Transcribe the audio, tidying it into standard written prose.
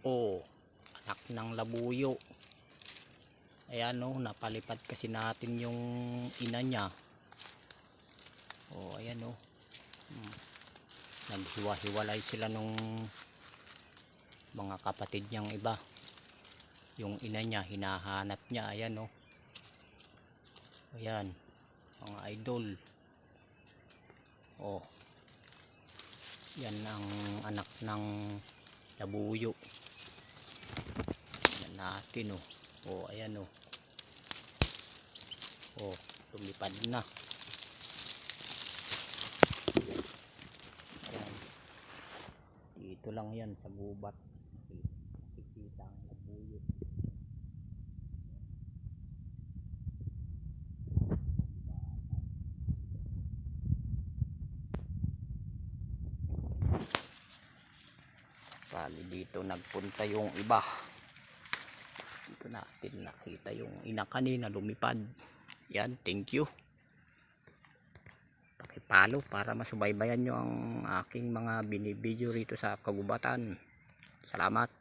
Oh, anak ng labuyo. Ayan oh, napalipad kasi natin yung ina niya. Oh, ayan oh. Naghiwa-hiwalay sila nung mga kapatid niyang iba. Yung ina niya, hinahanap niya. Ayan oh. Ayan, mga idol. Oh, yan ang anak ng labuyo. Yan natin oh. Oh, ayan oh. Oh, lumipad na. Ayan. Dito lang yan sa gubat. Nakikita ang labuyo. Bali dito nagpunta yung iba. Dito natin nakita yung ina kanina lumipad. Yan, thank you. Pakipalo para masubaybayan nyo ang aking mga binibideo rito sa kagubatan. Salamat.